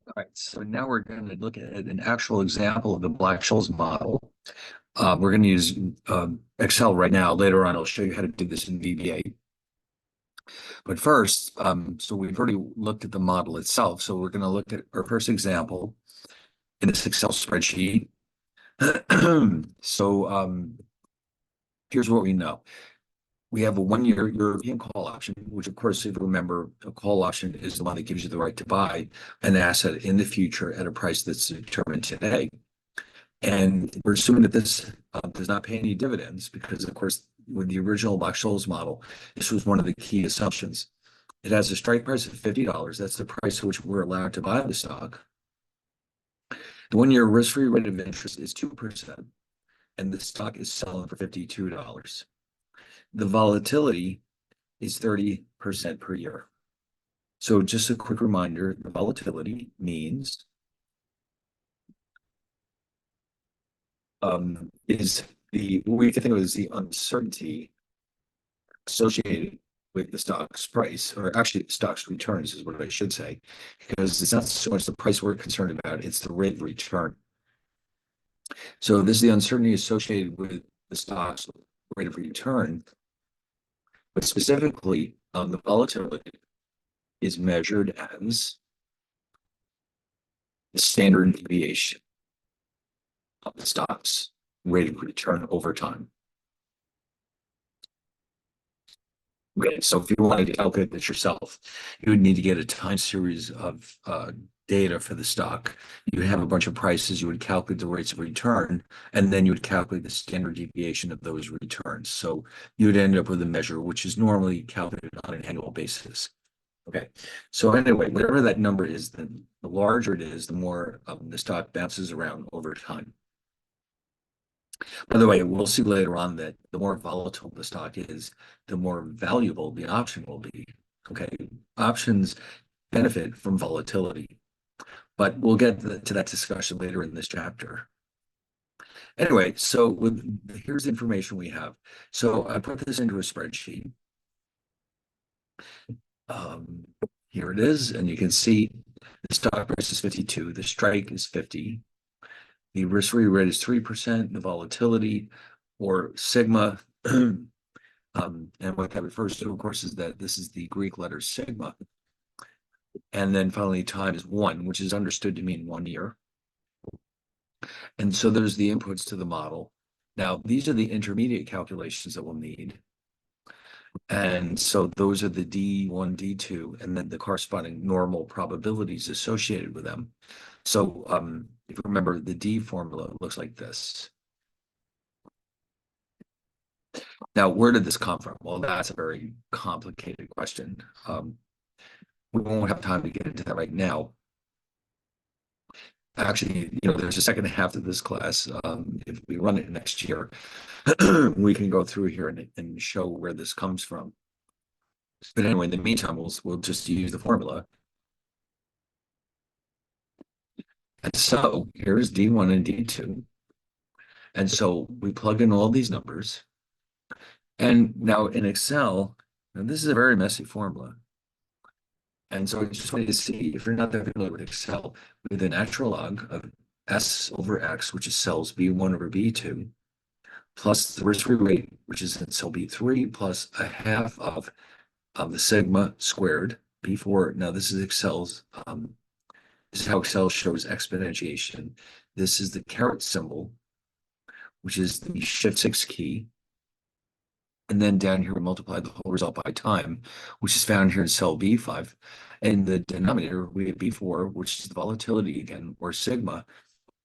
All right, so now we're going to look at an actual example of the Black-Scholes model. We're going to use Excel right now. Later on, I'll show you how to do this in VBA. But first, so we've already looked at the model itself. So we're going to look at our first example in this Excel spreadsheet. So here's what we know. We have a 1-year European call option, which of course, if you remember, a call option is the one that gives you the right to buy an asset in the future at a price that's determined today. And we're assuming that this does not pay any dividends because, of course, with the original Black-Scholes model, this was one of the key assumptions. It has a strike price of $50. That's the price at which we're allowed to buy the stock. The 1-year risk-free rate of interest is 2%, and the stock is selling for $52. The volatility is 30% per year. So just a quick reminder, the volatility means is what we can think of as the uncertainty associated with the stock's price, or actually stock's returns is what I should say, because it's not so much the price we're concerned about, it's the rate of return. So this is the uncertainty associated with the stock's rate of return, but specifically the volatility is measured as the standard deviation of the stock's rate of return over time. Okay, so if you wanted to calculate this yourself, you would need to get a time series of data for the stock. You would have a bunch of prices, you would calculate the rates of return, and then you would calculate the standard deviation of those returns. So you would end up with a measure which is normally calculated on an annual basis. Okay, so anyway, whatever that number is, then the larger it is, the more the stock bounces around over time. By the way, we'll see later on that the more volatile the stock is, the more valuable the option will be. Okay, options benefit from volatility, but we'll get to that discussion later in this chapter. Anyway, so here's the information we have. So I put this into a spreadsheet. Um, Here it is, and you can see the stock price is 52, the strike is 50, the risk-free rate is 3%, the volatility or sigma, and what that refers to, of course, is that this is the Greek letter sigma. And then finally, time is 1, which is understood to mean 1 year. And so there's the inputs to the model. Now, these are the intermediate calculations that we'll need. And so those are the D1, D2, and then the corresponding normal probabilities associated with them. So if you remember, the D formula looks like this. Now, where did this come from? Well, that's a very complicated question. We won't have time to get into that right now. Actually, there's a second half to this class. If we run it next year, we can go through here and show where this comes from. But anyway, in the meantime, we'll just use the formula. And so here's D1 and D2. And so we plug in all these numbers. And now in Excel, now this is a very messy formula. And so I just wanted to see, if you're not that familiar with Excel, with a natural log of S over X, which is cells B1 over B2, plus the risk-free rate, which is in cell B3, plus a half of the sigma squared, B4. Now this is Excel's, this is how Excel shows exponentiation. This is the caret symbol, which is the Shift-6 key. And then down here, we multiply the whole result by time, which is found here in cell B5. And the denominator, we have B4, which is the volatility again, or sigma,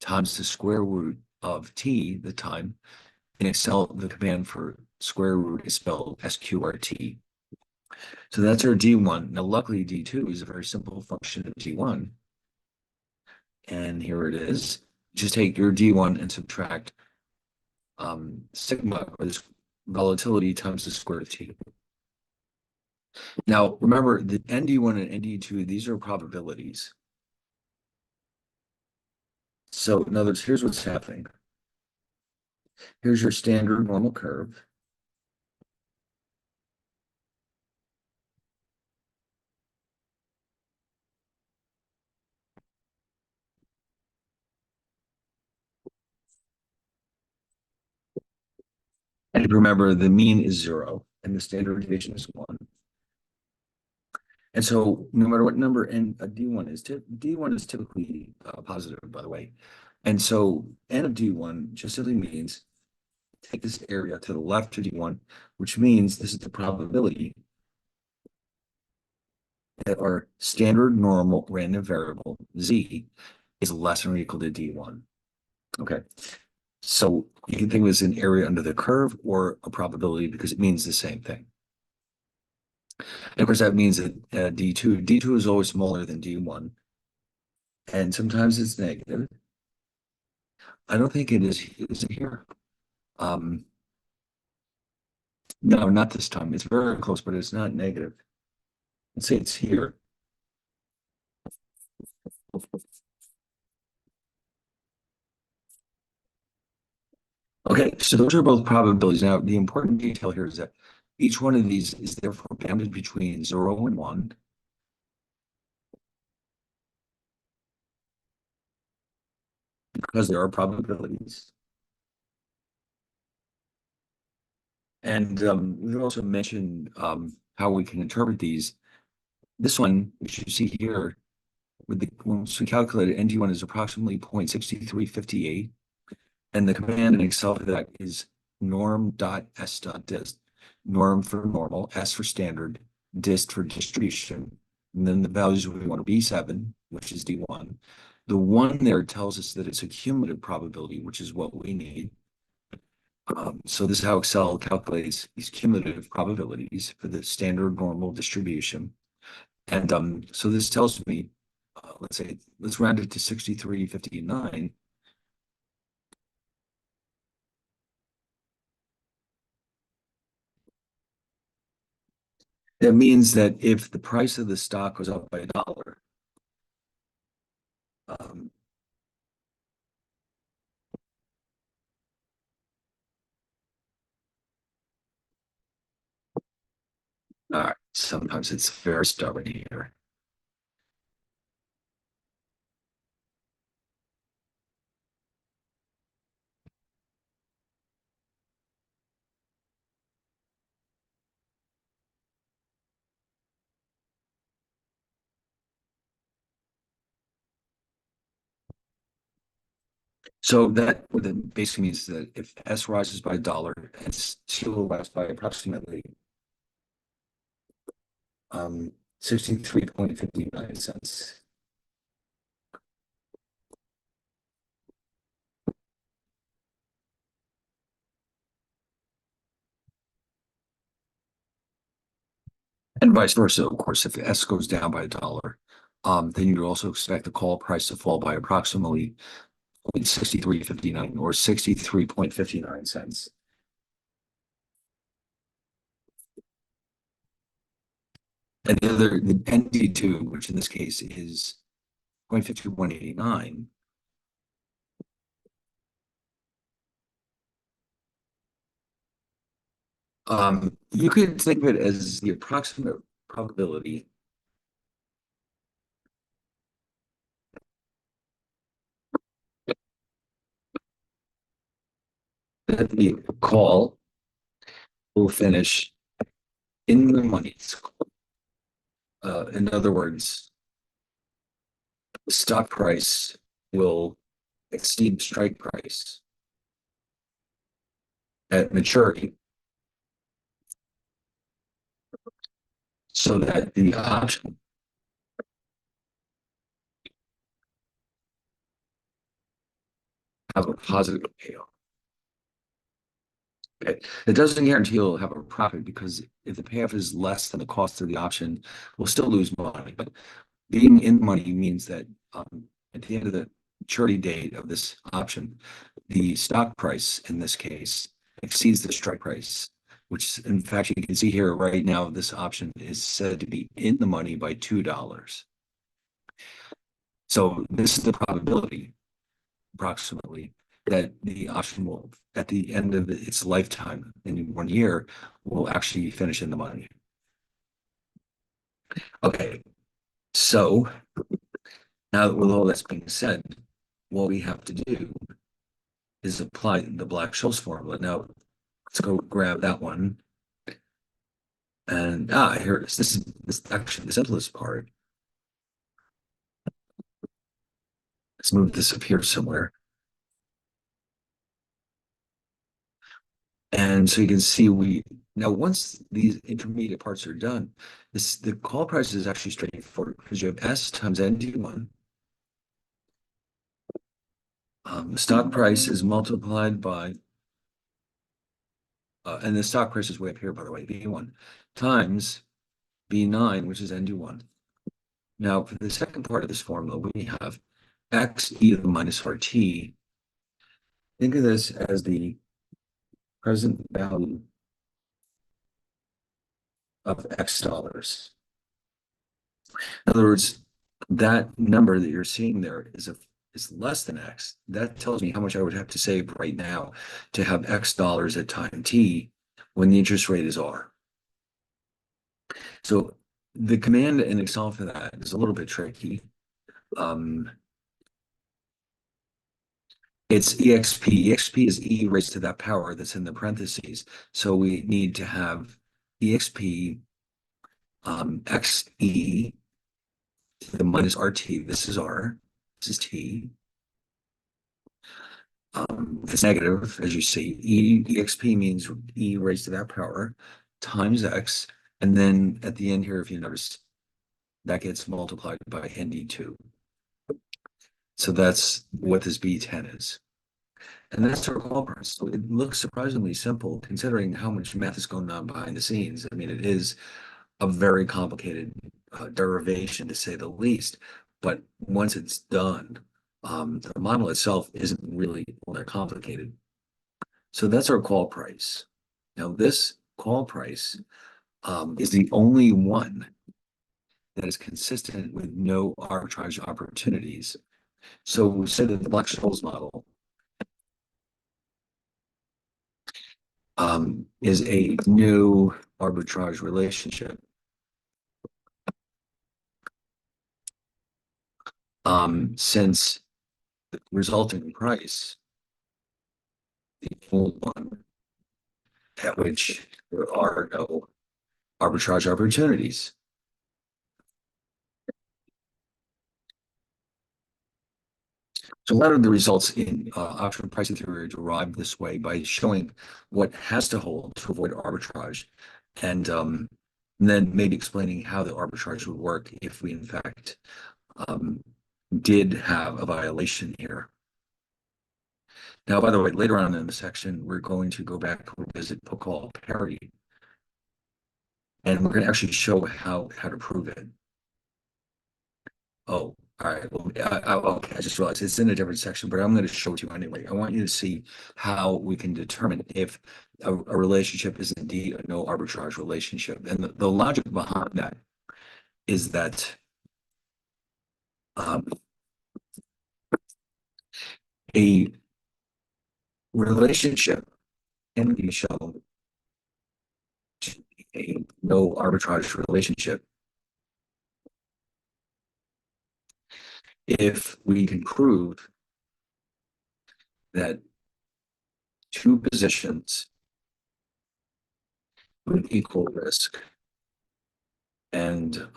times the square root of t, the time. In Excel, the command for square root is spelled SQRT. So that's our D1. Now, luckily, D2 is a very simple function of D1. And here it is. Just take your D1 and subtract sigma, or this volatility, times the square root of t. Now, remember, the ND1 and ND2, these are probabilities. So in other words, here's what's happening. Here's your standard normal curve. And remember, the mean is 0 and the standard deviation is 1. And so no matter what number n d1 is, d1 is typically positive, by the way. And so n of d1 just simply means take this area to the left of d1, which means this is the probability that our standard normal random variable z is less than or equal to d1. Okay. So you can think of it as an area under the curve or a probability because it means the same thing. And of course, that means that D2 is always smaller than D1. And sometimes it's negative. I don't think it is it here. Um, no, not this time. It's very close, but it's not negative. Let's say it's here. Okay, so those are both probabilities. Now, the important detail here is that each one of these is therefore bounded between 0 and 1. Because there are probabilities. And we've also mentioned how we can interpret these. This one, which you see here, once we calculate it, ND1 is approximately 0.6358. And the command in Excel for that is norm.s.dist. Norm for normal, S for standard, dist for distribution. And then the values we want to be 7, which is D1. The 1 there tells us that it's a cumulative probability, which is what we need. So this is how Excel calculates these cumulative probabilities for the standard normal distribution. And so this tells me, let's round it to 6359. That means that if the price of the stock goes up by $1, um, all right, sometimes it's very stubborn here. So that what that basically means that if S rises by $1, S2 will rise by approximately 63.59 cents. And vice versa, of course, if S goes down by $1, then you'd also expect the call price to fall by approximately 0.6359 or 63.59 cents. And the ND2, which in this case is 0.52189, you could think of it as the approximate probability that the call will finish in the money. In other words, the stock price will exceed strike price at maturity so that the option have a positive payoff. Okay. It doesn't guarantee you'll have a profit because if the payoff is less than the cost of the option, we'll still lose money. But being in money means that at the end of the maturity date of this option, the stock price in this case exceeds the strike price, which in fact you can see here right now, this option is said to be in the money by $2. So this is the probability, approximately, that the option will, at the end of its lifetime in 1 year, will actually finish in the money. Okay, so now with all that's being said, what we have to do is apply the Black-Scholes formula. Now, let's go grab that one. And here it is. This is actually the simplest part. Let's move this up here somewhere. And so you can see now once these intermediate parts are done, the call price is actually straightforward because you have S times ND1. The stock price is multiplied by, and the stock price is way up here, by the way, B1 times B9, which is ND1. Now, for the second part of this formula, we have X e to the minus RT. Think of this as the present value of X dollars. In other words, that number that you're seeing there is less than X. That tells me how much I would have to save right now to have X dollars at time T when the interest rate is R. So the command in Excel for that is a little bit tricky. It's EXP. EXP is E raised to that power that's in the parentheses. So we need to have EXP XE to the minus RT. This is R. This is T. It's negative, as you see. EXP means E raised to that power times X. And then at the end here, if you notice, that gets multiplied by ND2. So that's what this B10 is. And that's our call price. So it looks surprisingly simple considering how much math is going on behind the scenes. I mean, it is a very complicated derivation to say the least. But once it's done, the model itself isn't really all that complicated. So that's our call price. Now, this call price is the only one that is consistent with no arbitrage opportunities. So we said that the Black-Scholes model is a new arbitrage relationship. Since the resulting price, the old one, at which there are no arbitrage opportunities. So a lot of the results in option pricing theory are derived this way by showing what has to hold to avoid arbitrage, and then maybe explaining how the arbitrage would work if we in fact did have a violation here. Now, by the way, later on in the section, we're going to go back to revisit Pocal parity, and we're going to actually show how to prove it. Oh, all right. Well, okay, I just realized it's in a different section, but I'm going to show it to you anyway. I want you to see how we can determine if a relationship is indeed a no arbitrage relationship. And the logic behind that is that a relationship can be shown to be a no arbitrage relationship if we can prove that two positions with equal risk and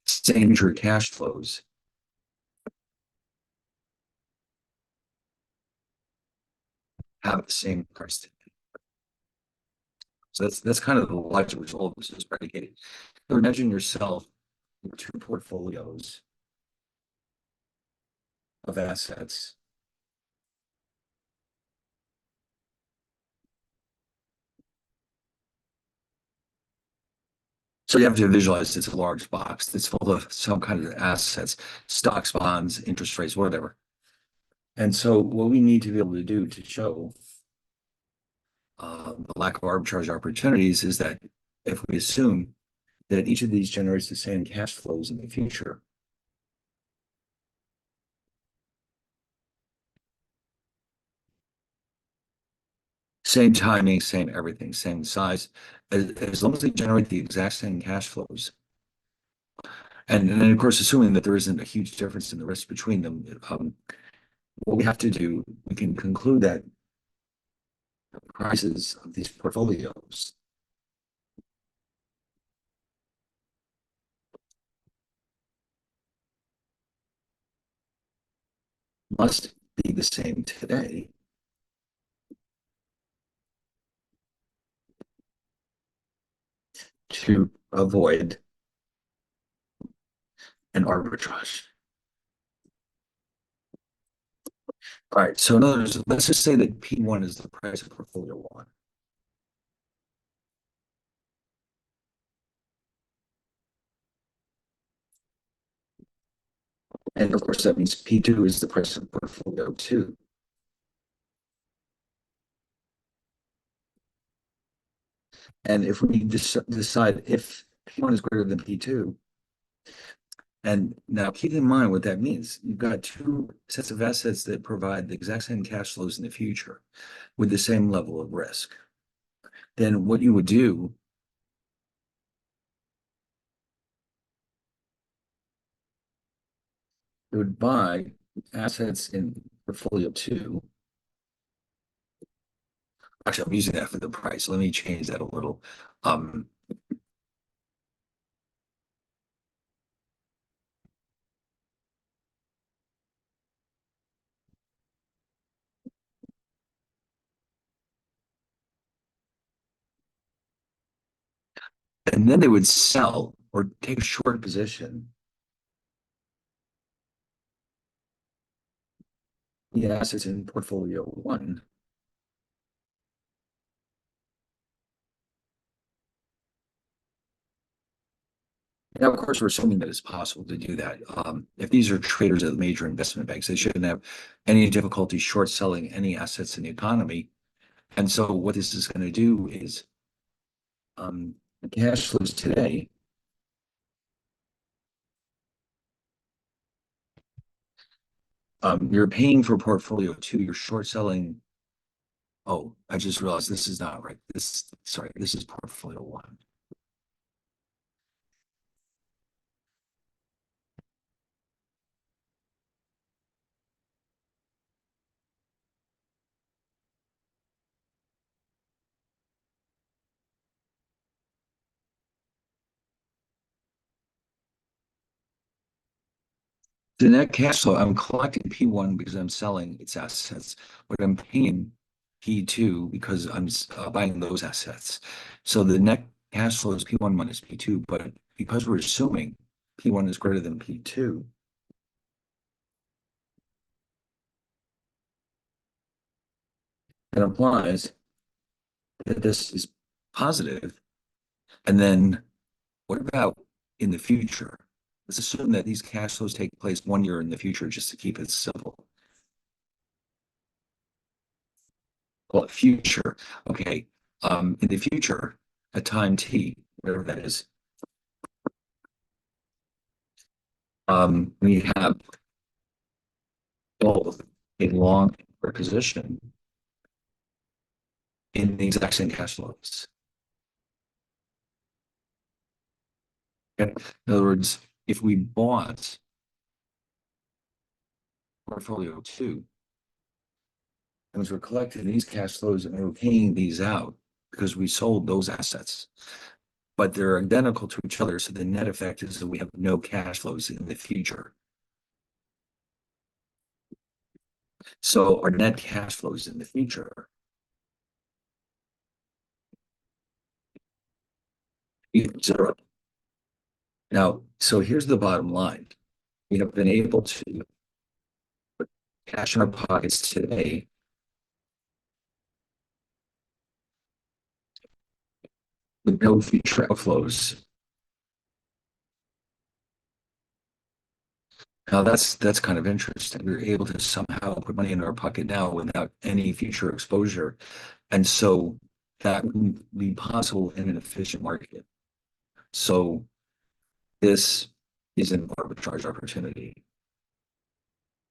same true cash flows have the same price. So that's kind of the logic which all of this is predicated. So imagine yourself with two portfolios of assets. So you have to visualize it's a large box that's full of some kind of assets, stocks, bonds, interest rates, whatever. And so what we need to be able to do to show the lack of arbitrage opportunities is that if we assume that each of these generates the same cash flows in the future, same timing, same everything, same size, as long as they generate the exact same cash flows. And then, of course, assuming that there isn't a huge difference in the risk between them, what we have to do, we can conclude that the prices of these portfolios must be the same today to avoid an arbitrage. All right, so in other words, let's just say that P1 is the price of portfolio one. And of course, that means P2 is the price of portfolio two. And if we decide if P1 is greater than P2, and now keep in mind what that means. You've got two sets of assets that provide the exact same cash flows in the future with the same level of risk. Then what you would do, you would buy assets in portfolio two. Actually, I'm using that for the price. Let me change that a little. Um, and then they would sell or take a short position the assets in portfolio one. Now, of course, we're assuming that it's possible to do that. If these are traders at major investment banks, they shouldn't have any difficulty short selling any assets in the economy. And so, what this is going to do is the cash flows today. You're paying for portfolio two. You're short selling. Oh, I just realized this is not right. Sorry, this is portfolio one. The net cash flow, I'm collecting P1 because I'm selling its assets, but I'm paying P2 because I'm buying those assets. So the net cash flow is P1 minus P2, but because we're assuming P1 is greater than P2, it implies that this is positive. And then what about in the future? Let's assume that these cash flows take place 1 year in the future, just to keep it simple. Well, future. Okay. In the future, at time t, whatever that is, we have both a long position in the exact same cash flows. Okay? In other words, if we bought portfolio two, and we're collecting these cash flows and we're paying these out because we sold those assets, but they're identical to each other. So the net effect is that we have no cash flows in the future. So our net cash flows in the future equals zero. Now, so here's the bottom line. We have been able to put cash in our pockets today with no future outflows. Now that's kind of interesting. We're able to somehow put money in our pocket now without any future exposure. And so that would be possible in an efficient market. So this is an arbitrage opportunity,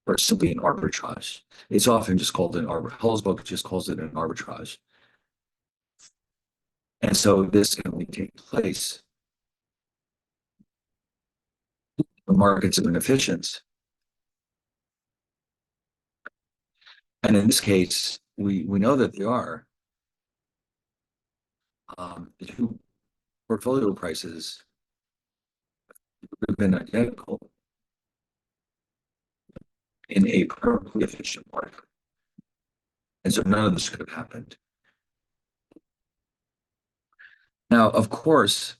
or simply an arbitrage. It's often just called an arbitrage. Hull's book just calls it an arbitrage. And so this can only take place when markets are inefficient. And in this case, we know that they are. The two portfolio prices have been identical in a perfectly efficient market. And so none of this could have happened. Now, of course,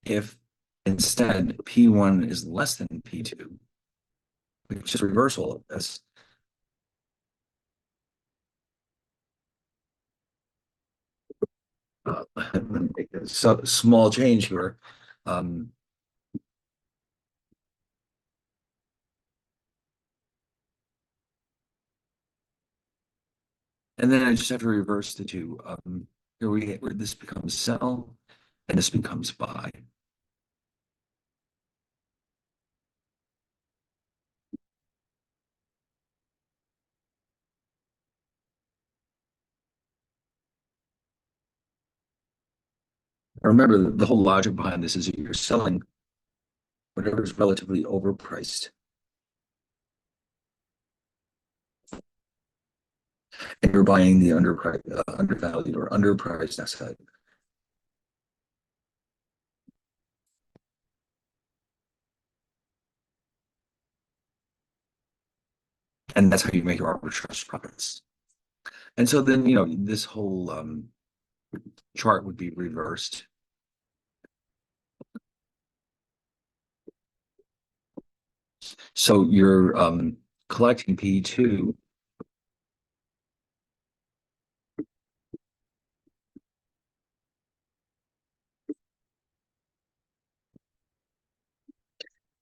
if instead P1 is less than P2, we can just reverse all of this. Let me make a small change here. Um, and then I just have to reverse the two. Here where this becomes sell and this becomes buy. Remember, the whole logic behind this is you're selling whatever is relatively overpriced, and you're buying the undervalued or underpriced asset. And that's how you make your arbitrage profits. And so then, this whole chart would be reversed. So you're collecting P2,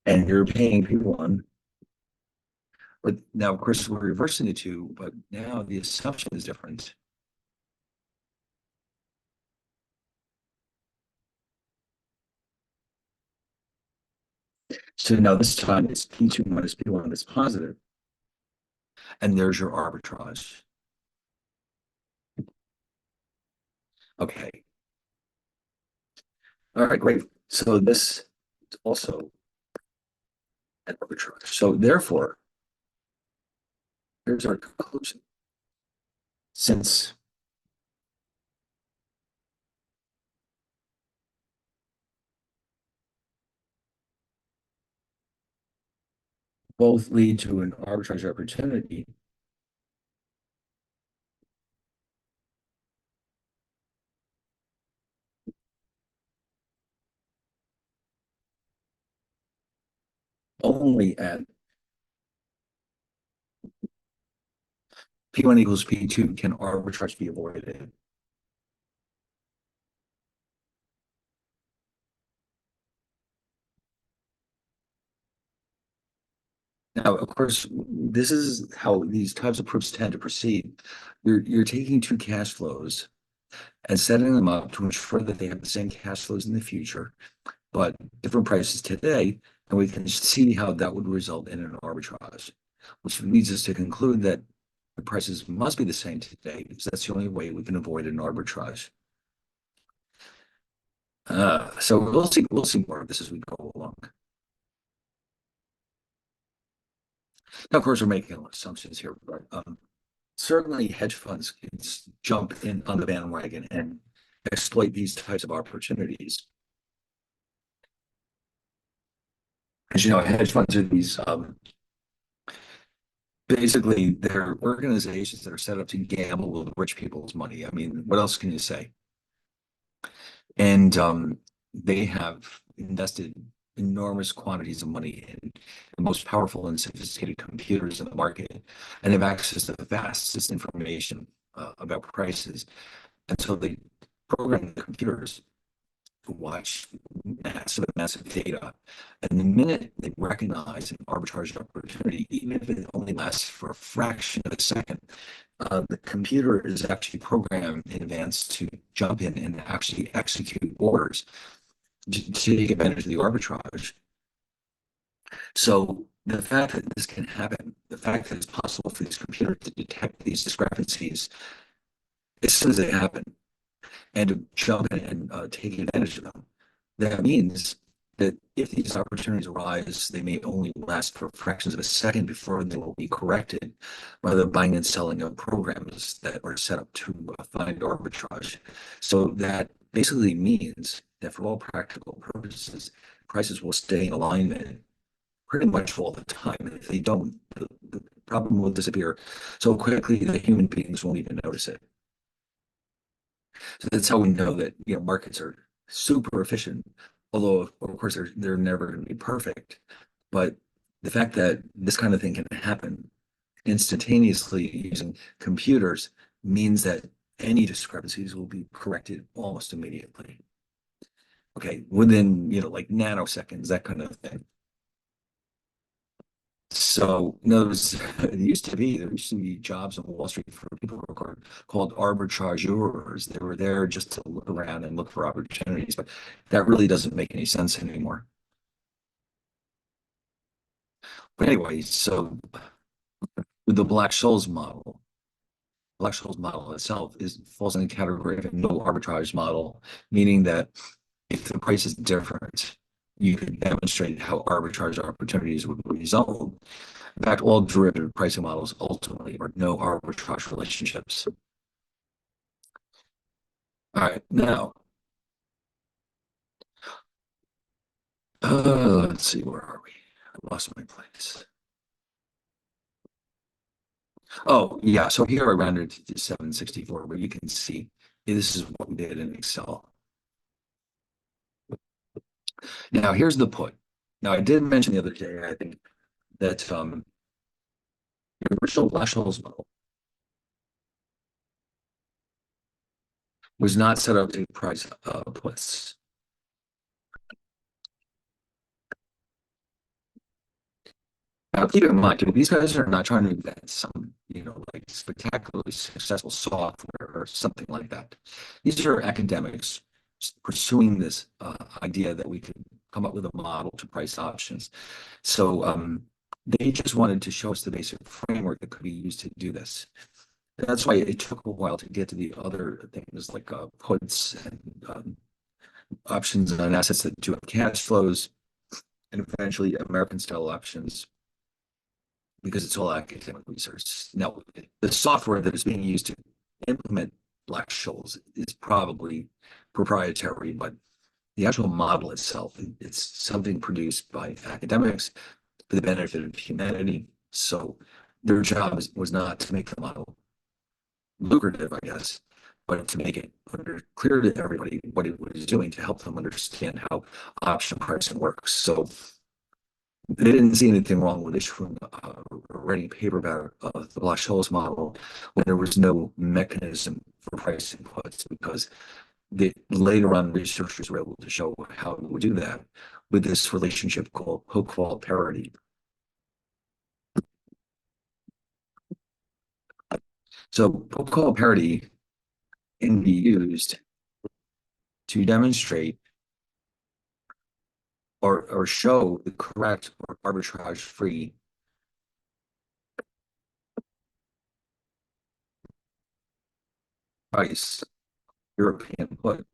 and you're paying P1. But now, of course, we're reversing the two, but now the assumption is different. So now this time it's P2 minus P1 that's positive, and there's your arbitrage. Okay. All right, great. So this is also an arbitrage. So therefore, here's our conclusion. Since both lead to an arbitrage opportunity, only at P1 equals P2 can arbitrage be avoided. Now, of course, this is how these types of proofs tend to proceed. You're taking two cash flows and setting them up to ensure that they have the same cash flows in the future, but different prices today, and we can see how that would result in an arbitrage, which leads us to conclude that the prices must be the same today because that's the only way we can avoid an arbitrage. So we'll see more of this as we go along. Now, of course, we're making assumptions here, but certainly hedge funds can jump in on the bandwagon and exploit these types of opportunities. As you know, hedge funds are these basically they're organizations that are set up to gamble with rich people's money. I mean, what else can you say? And they have invested enormous quantities of money in the most powerful and sophisticated computers in the market, and have access to the vastest information about prices. And so they program the computers to watch massive data. And the minute they recognize an arbitrage opportunity, even if it only lasts for a fraction of a second, the computer is actually programmed in advance to jump in and actually execute orders to take advantage of the arbitrage. So the fact that this can happen, the fact that it's possible for these computers to detect these discrepancies as soon as they happen and to jump in and take advantage of them, that means that if these opportunities arise, they may only last for fractions of a second before they will be corrected by the buying and selling of programs that are set up to find arbitrage. So that basically means that for all practical purposes, prices will stay in alignment pretty much all the time. And if they don't, the problem will disappear so quickly that human beings won't even notice it. So that's how we know that markets are super efficient. Although of course they're never going to be perfect, but the fact that this kind of thing can happen instantaneously using computers means that any discrepancies will be corrected almost immediately. Okay, within like nanoseconds, that kind of thing. So, in other words, there used to be jobs on Wall Street for people who were called arbitrageurs. They were there just to look around and look for opportunities, but that really doesn't make any sense anymore. But anyway, so with the Black-Scholes model itself falls in the category of a no arbitrage model, meaning that if the price is different, you can demonstrate how arbitrage opportunities would result. In fact, all derivative pricing models ultimately are no arbitrage relationships. All right, now, let's see, where are we? I lost my place. Oh, yeah, so here I rounded to 764, where you can see this is what we did in Excel. Now, here's the put. Now, I did mention the other day, I think, that the original Black-Scholes model was not set up to price puts. Now, keep in mind, these guys are not trying to invent some, like spectacularly successful software or something like that. These are academics pursuing this idea that we could come up with a model to price options. So they just wanted to show us the basic framework that could be used to do this. That's why it took a while to get to the other things like puts and options on assets that do have cash flows, and eventually American style options, because it's all academic research. Now, the software that is being used to implement Black-Scholes is probably proprietary, but the actual model itself, it's something produced by academics for the benefit of humanity. So their job was not to make the model lucrative, I guess, but to make it clear to everybody what it was doing to help them understand how option pricing works. So they didn't see anything wrong with issuing or writing a paper about the Black-Scholes model when there was no mechanism for pricing puts, because later on researchers were able to show how we would do that with this relationship called Hochwald parity. So Hochwald parity can be used to demonstrate or show the correct or arbitrage-free price European put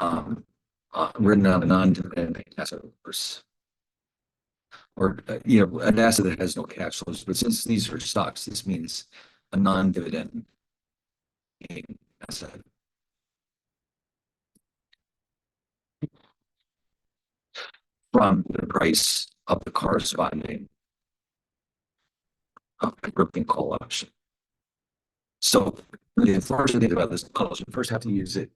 um, written on a non-dividend asset, or an asset that has no cash flows. But since these are stocks, this means a non-dividend asset from the price of the corresponding European call option. So the first thing about this call, you first have to use it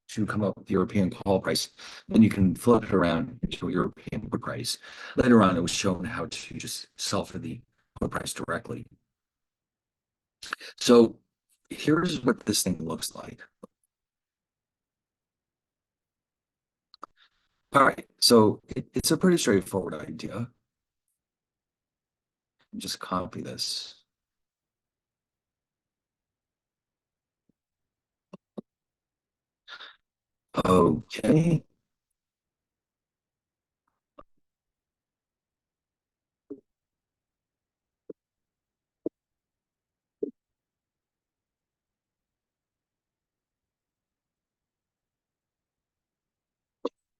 to come up with the European call price. Then you can flip it around into a European put price. Later on, it was shown how to just sell for the put price directly. So here's what this thing looks like. All right, so it's a pretty straightforward idea. Just copy this. Okay.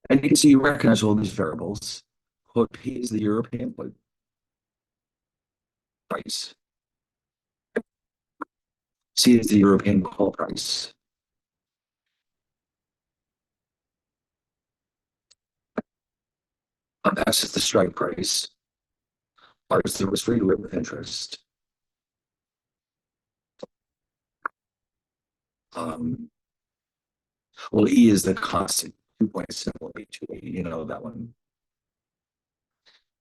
And you can see you recognize all these variables. Put P is the European put price. C is the European call price. S is the strike price. R is the risk-free rate with interest. Um, well, E is the constant 2.782, you know that one.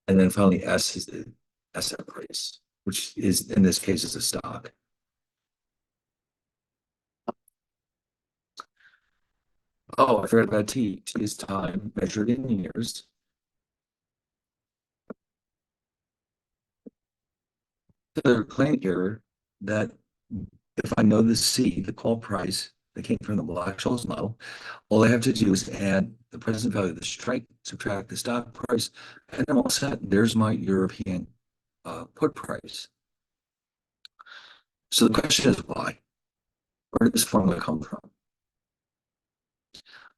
And then finally, S is the asset price, which is in this case is a stock. Oh, I forgot about T. T is time measured in years. So they're claiming here that if I know the C, the call price that came from the Black-Scholes model, all I have to do is add the present value of the strike, subtract the stock price, and I'm all set. There's my European put price. So the question is why? Where did this formula come from?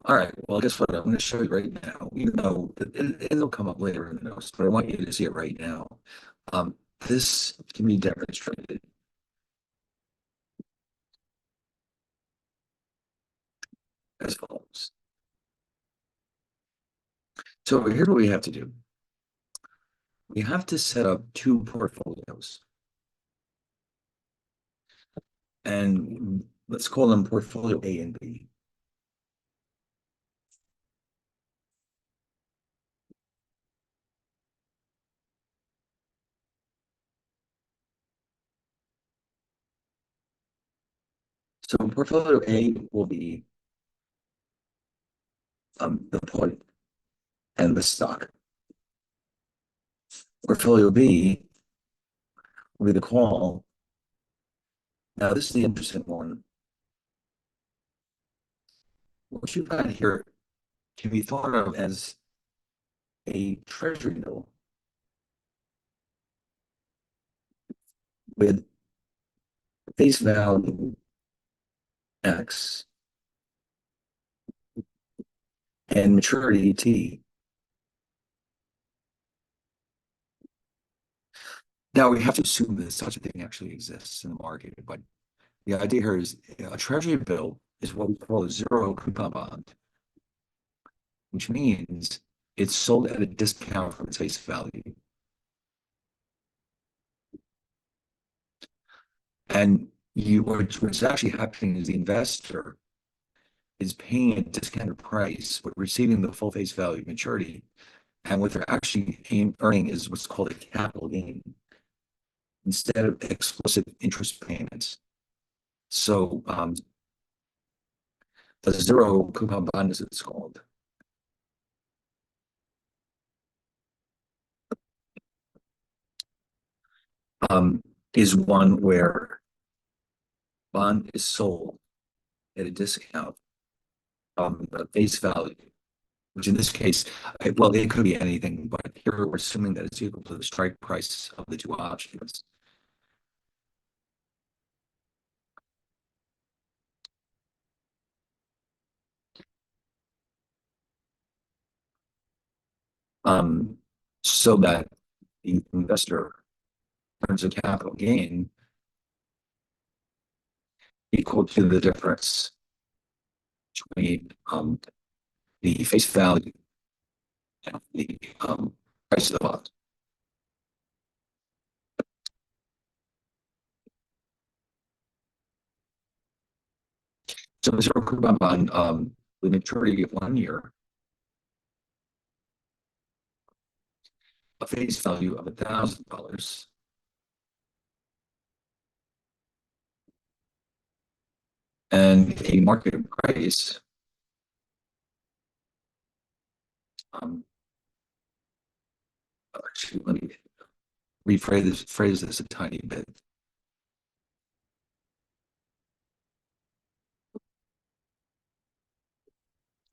All right, well, guess what? I'm going to show you right now, even though it'll come up later in the notes, but I want you to see it right now. Um, this can be demonstrated as follows. So here's what we have to do. We have to set up two portfolios, and let's call them portfolio A and B. So portfolio A will be the put and the stock. Portfolio B will be the call. Now, this is the interesting one. What you've got here can be thought of as a treasury bill with face value X and maturity T. Now, we have to assume that such a thing actually exists in the market, but the idea here is a treasury bill is what we call a zero coupon bond, which means it's sold at a discount from its face value. And what's actually happening is the investor is paying a discounted price, but receiving the full face value maturity. And what they're actually earning is what's called a capital gain instead of explicit interest payments. So the zero coupon bond, as it's called, is one where bond is sold at a discount the face value, which in this case, well, it could be anything, but here we're assuming that it's equal to the strike price of the two options. Um, so that the investor earns a capital gain equal to the difference between the face value and the price of the bond. So the zero coupon bond, the maturity of 1 year, a face value of $1,000, and a market price. Um, Actually, let me phrase this a tiny bit.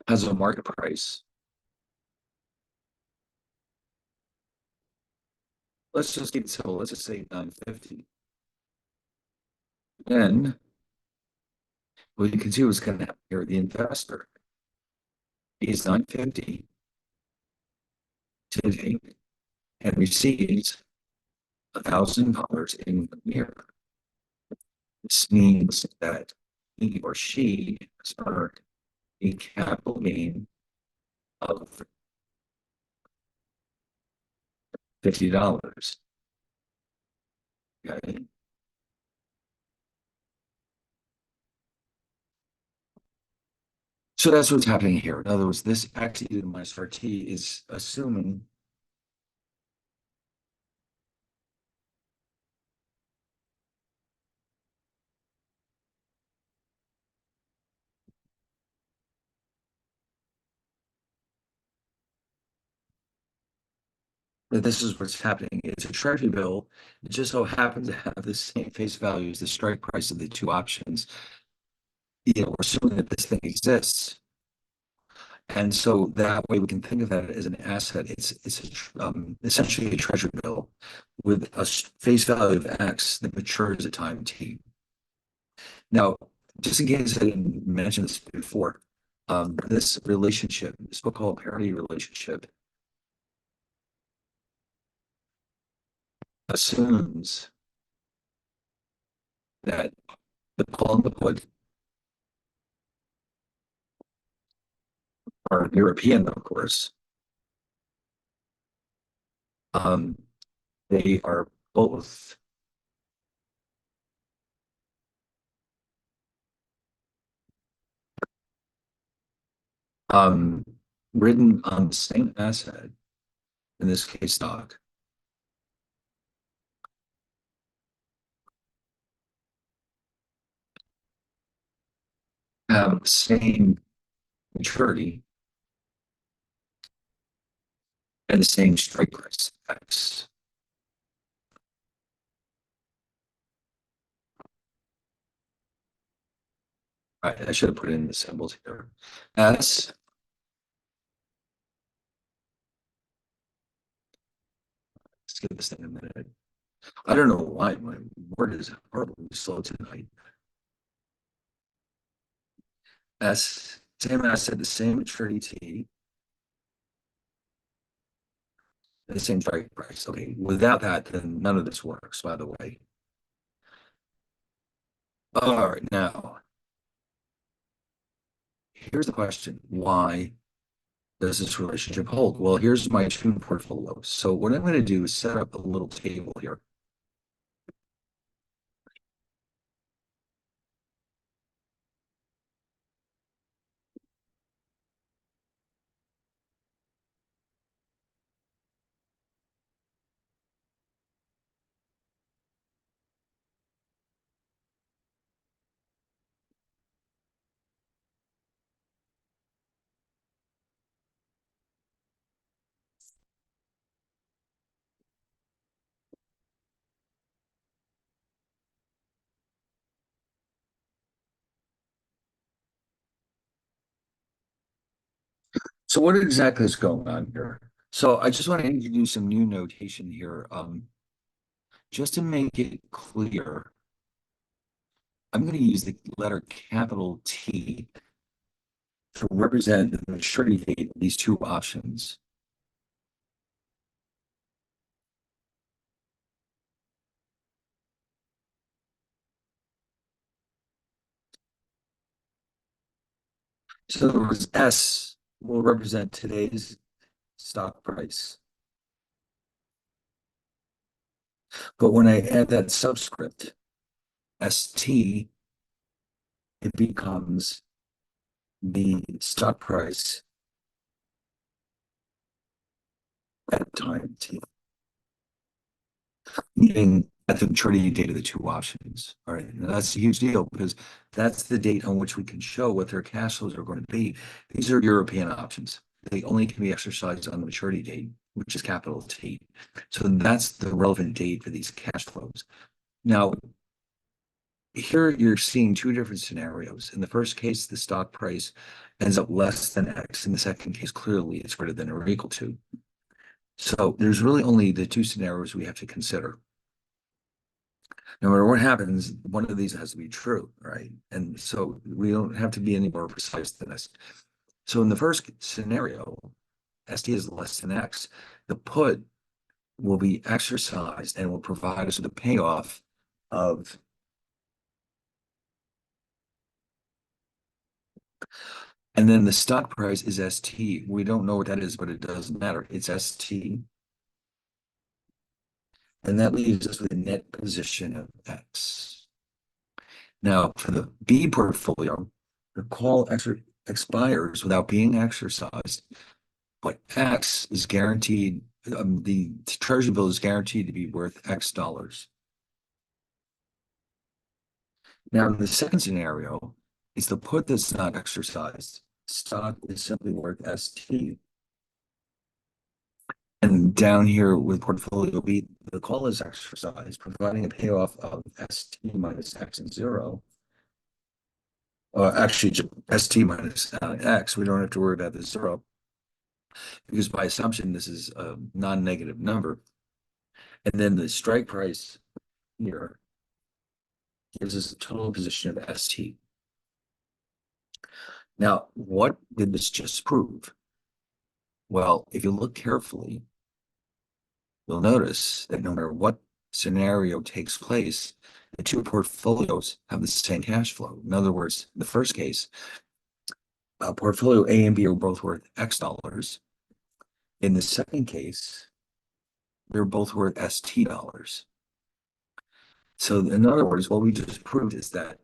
Has a market price. Let's just keep it simple. Let's just say 950. Then, well, you can see what's going to happen here. The investor pays 950 today and receives $1,000 in mirror. This means that he or she has earned a capital gain of $50. Okay. So that's what's happening here. In other words, this X e to the minus RT is assuming that this is what's happening. It's a treasury bill. It just so happens to have the same face value as the strike price of the two options. We're assuming that this thing exists. And so that way we can think of that as an asset. Essentially a treasury bill with a face value of X that matures at time T. Now, just in case I didn't mention this before, this relationship, this so-called parity relationship, assumes that the call and the put are European, of course. Um, they are both um, written on the same asset, in this case, stock, have the same maturity and the same strike price X. Right, I should have put in the symbols here. S, let's give this thing a minute. I don't know why my word is horribly slow tonight. S, same asset, the same maturity T, the same strike price. Okay, without that, then none of this works, by the way. All right, now, here's the question. Why does this relationship hold? Well, here's my two portfolios. So what I'm going to do is set up a little table here. So what exactly is going on here? So I just want to introduce some new notation here. Just to make it clear, I'm going to use the letter capital T to represent the maturity date of these two options. So in other words, S will represent today's stock price. But when I add that subscript, ST, it becomes the stock price at time T, meaning at the maturity date of the two options. All right, now that's a huge deal because that's the date on which we can show what their cash flows are going to be. These are European options. They only can be exercised on the maturity date, which is capital T. So that's the relevant date for these cash flows. Now, here you're seeing two different scenarios. In the first case, the stock price ends up less than X. In the second case, clearly it's greater than or equal to. So there's really only the two scenarios we have to consider. No matter what happens, one of these has to be true, right? And so we don't have to be any more precise than this. So in the first scenario, ST is less than X. The put will be exercised and will provide us with a payoff of, and then the stock price is ST. We don't know what that is, but it doesn't matter. It's ST. And that leaves us with a net position of X. Now, for the B portfolio, the call expires without being exercised, but X is guaranteed, the treasury bill is guaranteed to be worth X dollars. Now, in the second scenario, is the put that's not exercised. Stock is simply worth ST. And down here with portfolio B, the call is exercised, providing a payoff of ST minus X and zero. Actually, ST minus X. We don't have to worry about the zero because by assumption, this is a non-negative number. And then the strike price here gives us a total position of ST. Now, what did this just prove? Well, if you look carefully, you'll notice that no matter what scenario takes place, the two portfolios have the same cash flow. In other words, in the first case, portfolio A and B are both worth X dollars. In the second case, they're both worth ST dollars. So in other words, what we just proved is that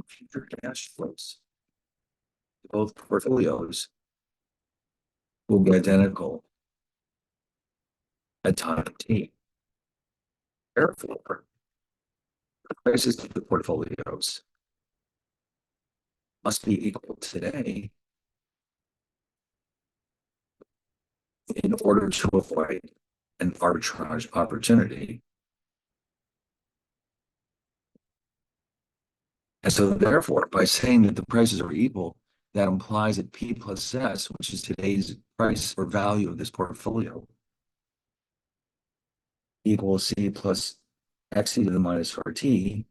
future cash flows, both portfolios will be identical at time t. Therefore, the prices of the portfolios must be equal today in order to avoid an arbitrage opportunity. And so therefore, by saying that the prices are equal, that implies that P plus S, which is today's price or value of this portfolio, equals C plus XE to the minus RT.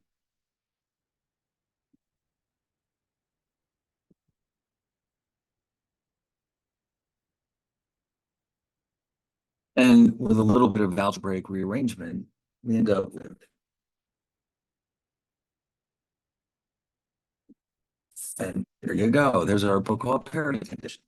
And with a little bit of algebraic rearrangement, we end up with, and there you go. There's our book called parity condition.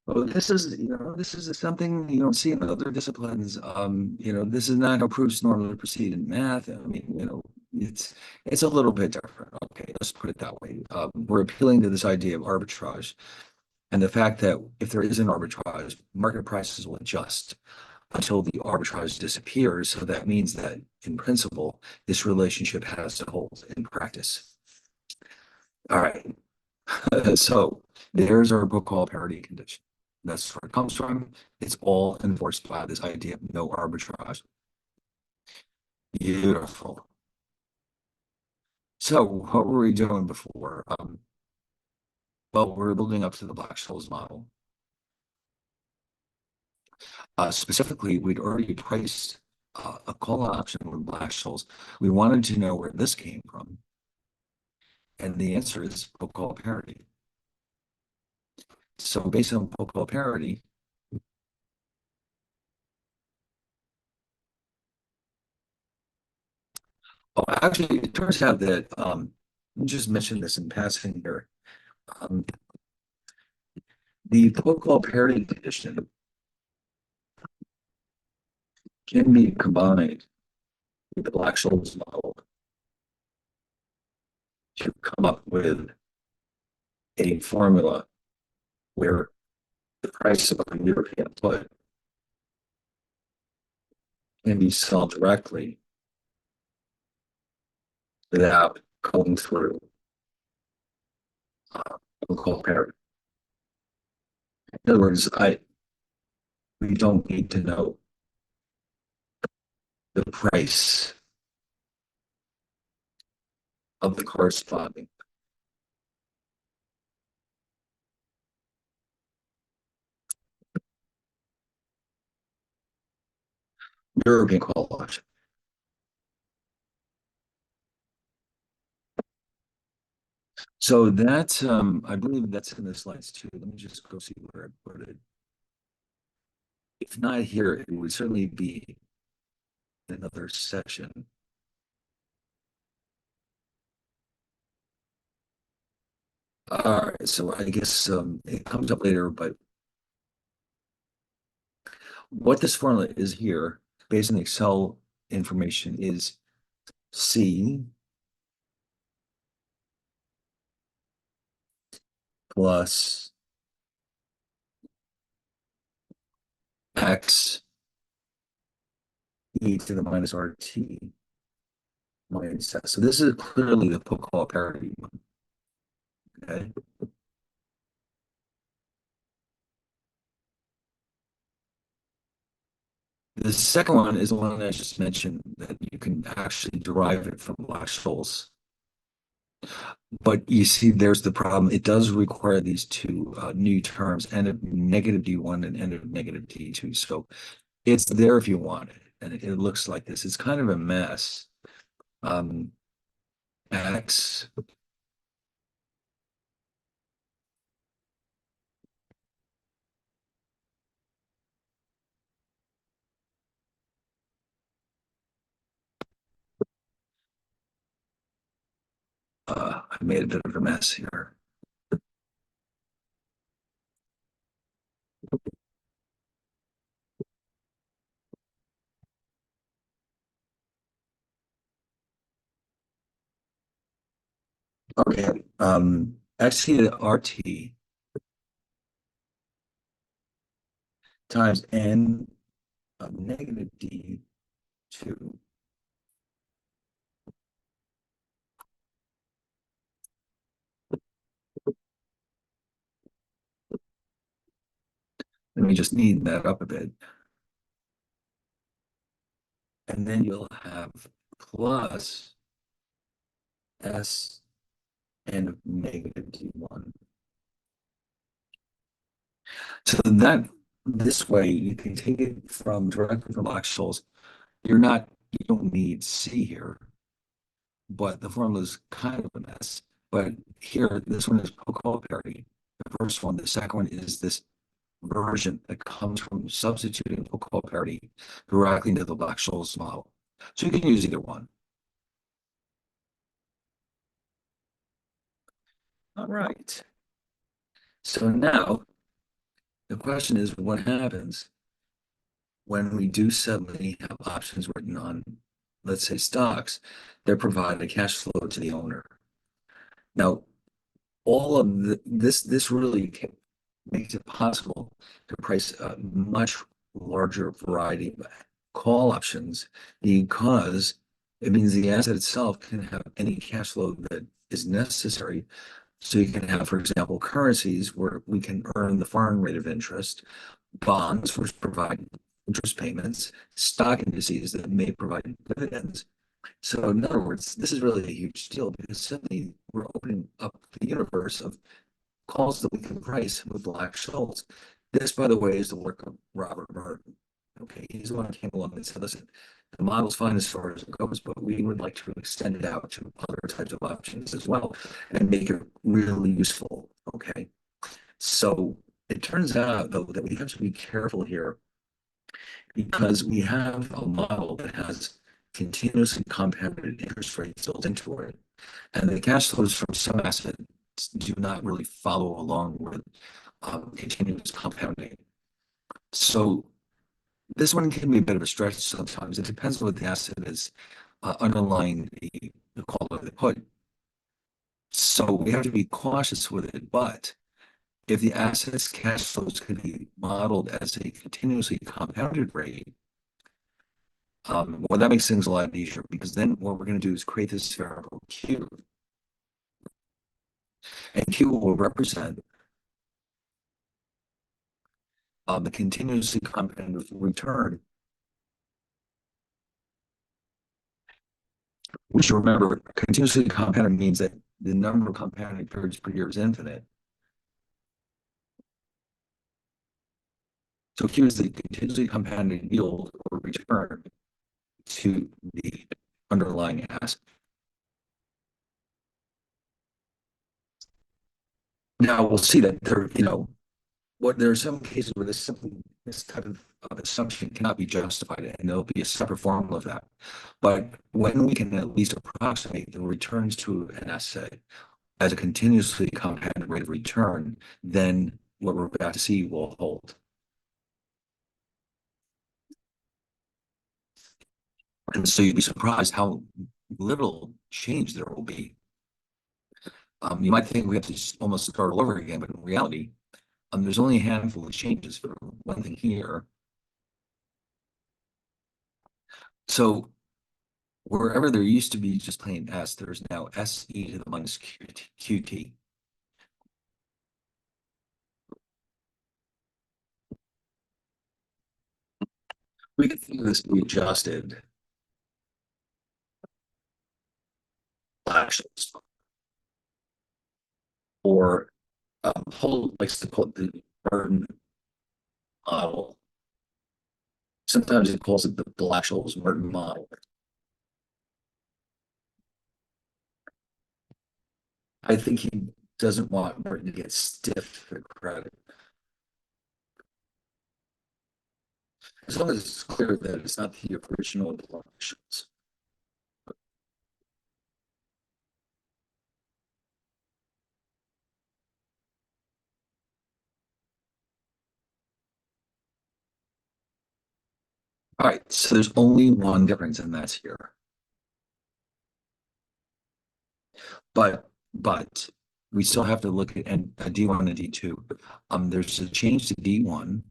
Well, this is something you don't see in other disciplines. This is not how proofs normally proceed in math. I mean, it's a little bit different. Okay, let's put it that way. We're appealing to this idea of arbitrage and the fact that if there is an arbitrage, market prices will adjust until the arbitrage disappears. So that means that in principle, this relationship has to hold in practice. All right. So there's our book called parity condition. That's where it comes from. It's all enforced by this idea of no arbitrage. Beautiful. So what were we doing before? Well, we're building up to the Black-Scholes model. Specifically, we'd already priced a call option with Black-Scholes. We wanted to know where this came from. And the answer is book call parity. So based on book call parity, actually, it turns out that just mentioned this in passing here. Um, the book call parity condition can be combined with the Black-Scholes model to come up with a formula where the price of a European put can be solved directly without going through call parity. In other words, we don't need to know the price of the corresponding. European call option. So that's I believe that's in the slides too. Let me just go see where I put it. If not here, it would certainly be another section. All right, so I guess it comes up later, but what this formula is here, based on the Excel information, is C plus X e to the minus RT minus S. So this is clearly the Pocal parity one. Okay. The second one is the one I just mentioned that you can actually derive it from Black-Scholes. But you see, there's the problem. It does require these two new terms, n of negative D1 and n of negative D2. So it's there if you want it. And it looks like this. It's kind of a mess. Um, X, I made a bit of a mess here. Okay. X to the RT times n of negative D2. Let me just neaten that up a bit. And then you'll have plus S n of negative D1. So that this way you can take it from directly from Black-Scholes. You don't need C here, but the formula is kind of a mess. But here, this one is Pocal parity. The first one, the second one is this version that comes from substituting Pocal parity directly into the Black-Scholes model. So you can use either one. All right. So now the question is, what happens when we do suddenly have options written on, let's say, stocks that provide a cash flow to the owner? Now, all of this really makes it possible to price a much larger variety of call options because it means the asset itself can have any cash flow that is necessary. So you can have, for example, currencies where we can earn the foreign rate of interest, bonds which provide interest payments, stock indices that may provide dividends. So in other words, this is really a huge deal because suddenly we're opening up the universe of calls that we can price with Black-Scholes. This, by the way, is the work of Robert Merton. Okay, he's the one who came along and said, listen, the model's fine as far as it goes, but we would like to extend it out to other types of options as well and make it really useful. Okay, so it turns out, though, that we have to be careful here because we have a model that has continuously compounded interest rates built into it. And the cash flows from some assets do not really follow along with continuous compounding. So this one can be a bit of a stretch sometimes. It depends on what the asset is underlying the call or the put. So we have to be cautious with it. But if the asset's cash flows can be modeled as a continuously compounded rate, well, that makes things a lot easier because then what we're going to do is create this variable Q. And Q will represent the continuously compounded return, which remember, continuously compounded means that the number of compounding periods per year is infinite. So Q is the continuously compounded yield or return to the underlying asset. Now we'll see that there are some cases where this type of assumption cannot be justified, and there'll be a separate formula of that. But when we can at least approximate the returns to an asset as a continuously compounded rate of return, then what we're about to see will hold. And so you'd be surprised how little change there will be. You might think we have to almost start all over again, but in reality, there's only a handful of changes. For one thing here, so wherever there used to be just plain S, there's now SE to the minus QT. We could think of this to be adjusted actions, or Hull likes to call it the Burton model. Sometimes he calls it the Black-Scholes-Merton model. I think he doesn't want Merton to get stiff for credit. As long as it's clear that it's not the original Black-Scholes. All right, so there's only one difference, and that's here. But we still have to look at D1 and D2. There's a change to D1.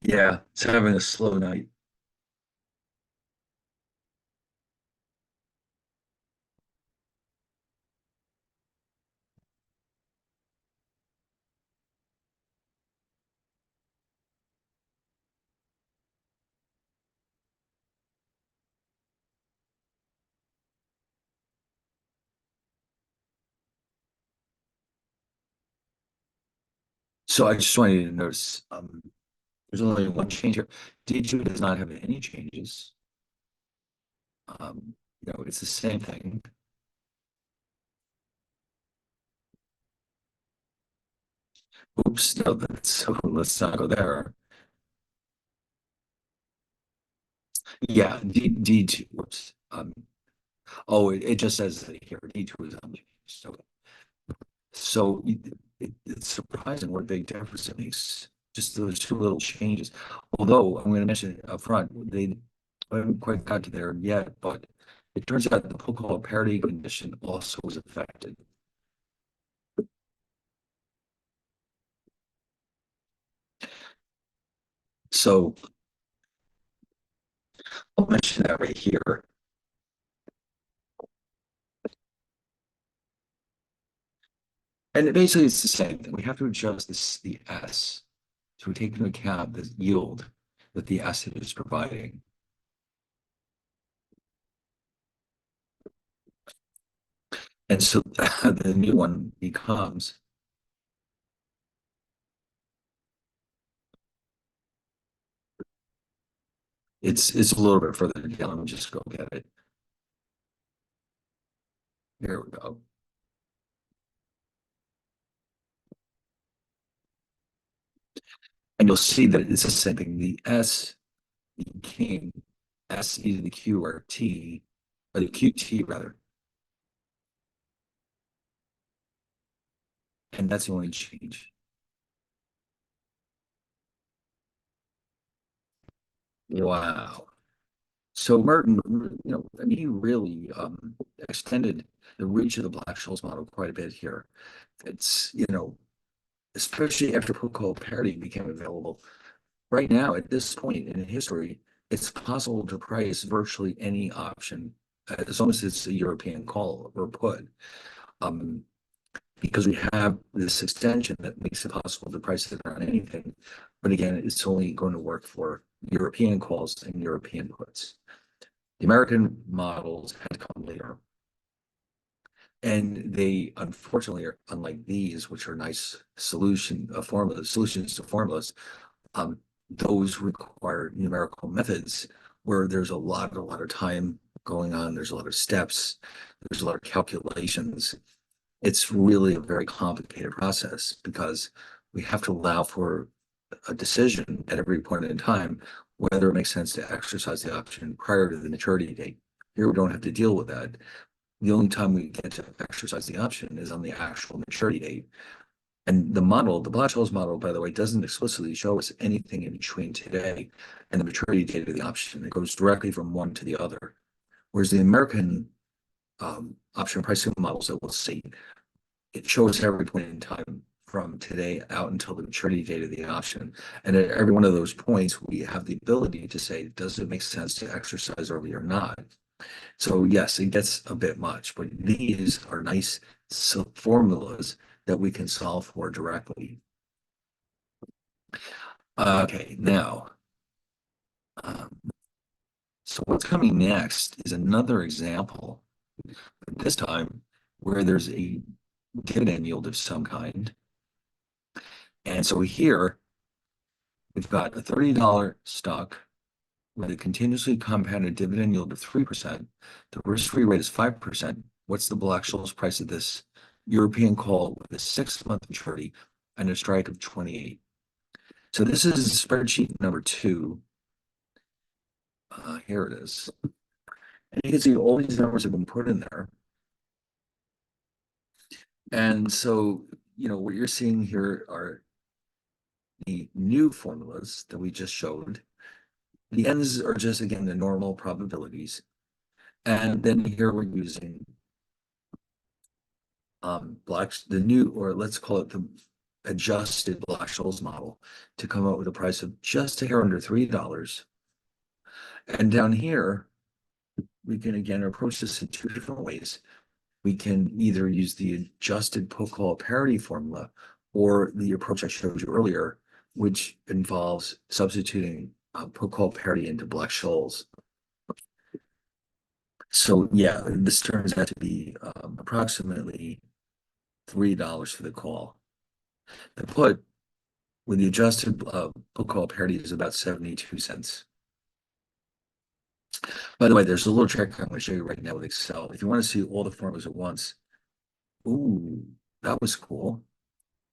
Yeah, it's having a slow night. So I just wanted you to notice there's only one change here. D2 does not have any changes. It's the same thing. Oops, no, so let's not go there. Yeah, D2, whoops. Oh, it just says that here, D2 is unchanged. So it's surprising what a big difference it makes. Just those two little changes. Although I'm going to mention it up front, I haven't quite got to there yet, but it turns out the Pocock parity condition also was affected. So I'll mention that right here. And basically it's the same thing. We have to adjust the S to take into account the yield that the asset is providing. And so the new one becomes it's a little bit further down. Let me just go get it. Here we go. And you'll see that it's the same thing. The S became S e to the Q or T, or the QT rather. And that's the only change. Wow. So Merton, he really extended the reach of the Black-Scholes model quite a bit here. It's, especially after Pocock parity became available. Right now, at this point in history, it's possible to price virtually any option as long as it's a European call or put, um, because we have this extension that makes it possible to price it on anything. But again, it's only going to work for European calls and European puts. The American models had come later. And they unfortunately are unlike these, which are nice solutions to formulas. Um, those require numerical methods where there's a lot of time going on. There's a lot of steps. There's a lot of calculations. It's really a very complicated process because we have to allow for a decision at every point in time whether it makes sense to exercise the option prior to the maturity date. Here we don't have to deal with that. The only time we get to exercise the option is on the actual maturity date. And the model, the Black-Scholes model, by the way, doesn't explicitly show us anything in between today and the maturity date of the option. It goes directly from one to the other. Whereas the American option pricing models that we'll see, it shows every point in time from today out until the maturity date of the option. And at every one of those points, we have the ability to say, does it make sense to exercise early or not? So yes, it gets a bit much, but these are nice formulas that we can solve for directly. Okay, now, um, so what's coming next is another example, this time where there's a dividend yield of some kind. And so here we've got a $30 stock with a continuously compounded dividend yield of 3%. The risk-free rate is 5%. What's the Black-Scholes price of this European call with a 6-month maturity and a strike of 28? So this is spreadsheet number 2. Here it is. And you can see all these numbers have been put in there. And so, what you're seeing here are the new formulas that we just showed. The ends are just, again, the normal probabilities. And then here we're using the new, or let's call it the adjusted Black-Scholes model to come up with a price of just a hair under $3. And down here, we can again approach this in 2 different ways. We can either use the adjusted put call parity formula or the approach I showed you earlier, which involves substituting put call parity into Black-Scholes. So yeah, this turns out to be approximately $3 for the call. The put with the adjusted put call parity is about 72 cents. By the way, there's a little trick I'm going to show you right now with Excel. If you want to see all the formulas at once, ooh, that was cool.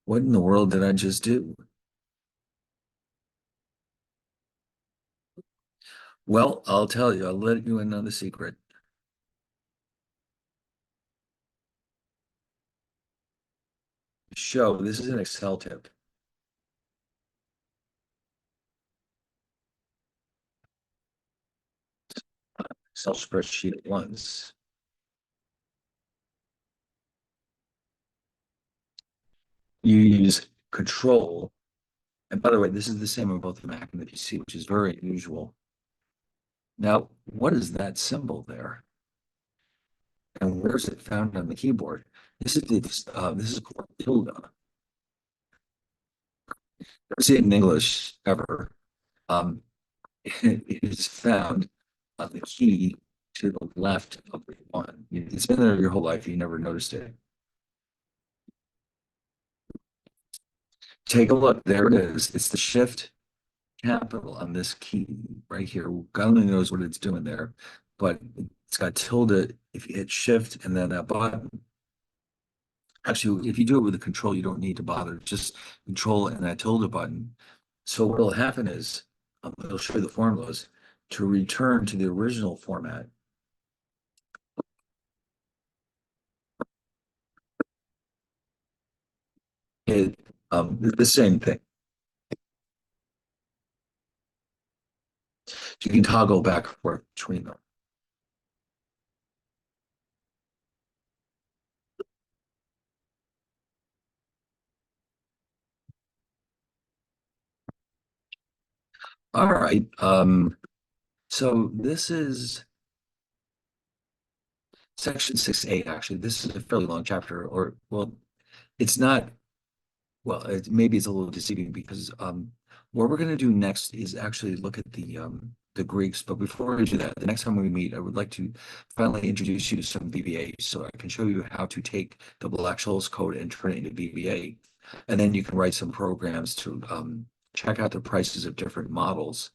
What in the world did I just do? Well, I'll tell you, I'll let you in on the secret. This is an Excel tip. Excel spreadsheet at once. You use control. And by the way, this is the same on both the Mac and the PC, which is very unusual. Now, what is that symbol there? And where's it found on the keyboard? This is called tilde. Never see it in English ever. Um, it is found on the key to the left of the one. It's been there your whole life. You never noticed it. Take a look. There it is. It's the shift capital on this key right here. God only knows what it's doing there, but it's got tilde. If you hit shift and then that button, actually, if you do it with the control, you don't need to bother. Just control and that tilde button. So what will happen is it'll show you the formulas to return to the original format. The same thing. So you can toggle back and forth between them. All right. So this is Section 6A, actually, this is a fairly long chapter, or, well, it's not, well, maybe it's a little deceiving because what we're going to do next is actually look at the Greeks. But before we do that, the next time we meet, I would like to finally introduce you to some VBAs so I can show you how to take the Black-Scholes code and turn it into VBA. And then you can write some programs to check out the prices of different models,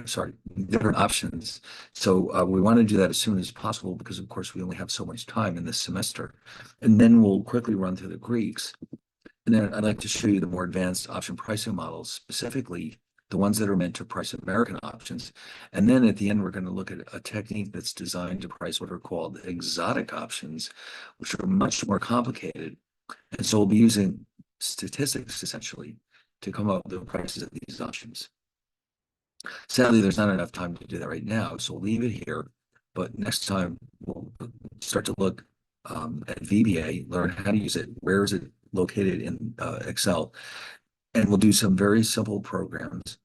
sorry, different options. So we want to do that as soon as possible because, of course, we only have so much time in this semester. And then we'll quickly run through the Greeks. And then I'd like to show you the more advanced option pricing models, specifically the ones that are meant to price American options. And then at the end, we're going to look at a technique that's designed to price what are called exotic options, which are much more complicated. And so we'll be using statistics essentially to come up with the prices of these options. Sadly, there's not enough time to do that right now, so we'll leave it here. But next time, we'll start to look at VBA, learn how to use it, where is it located in Excel, and we'll do some very simple programs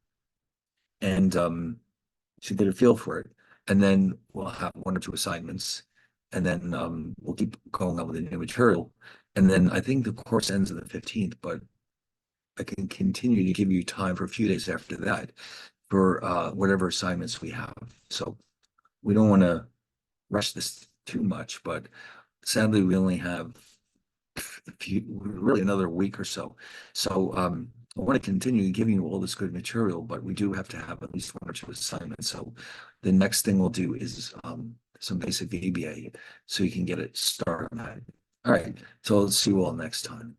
and to get a feel for it. And then we'll have one or two assignments, and then we'll keep going on with the new material. And then I think the course ends on the 15th, but I can continue to give you time for a few days after that for whatever assignments we have. So we don't want to rush this too much, but sadly we only have really another week or so. So I want to continue giving you all this good material, but we do have to have at least one or two assignments. So the next thing we'll do is some basic VBA so you can get it started on that. All right, so let's see you all next time.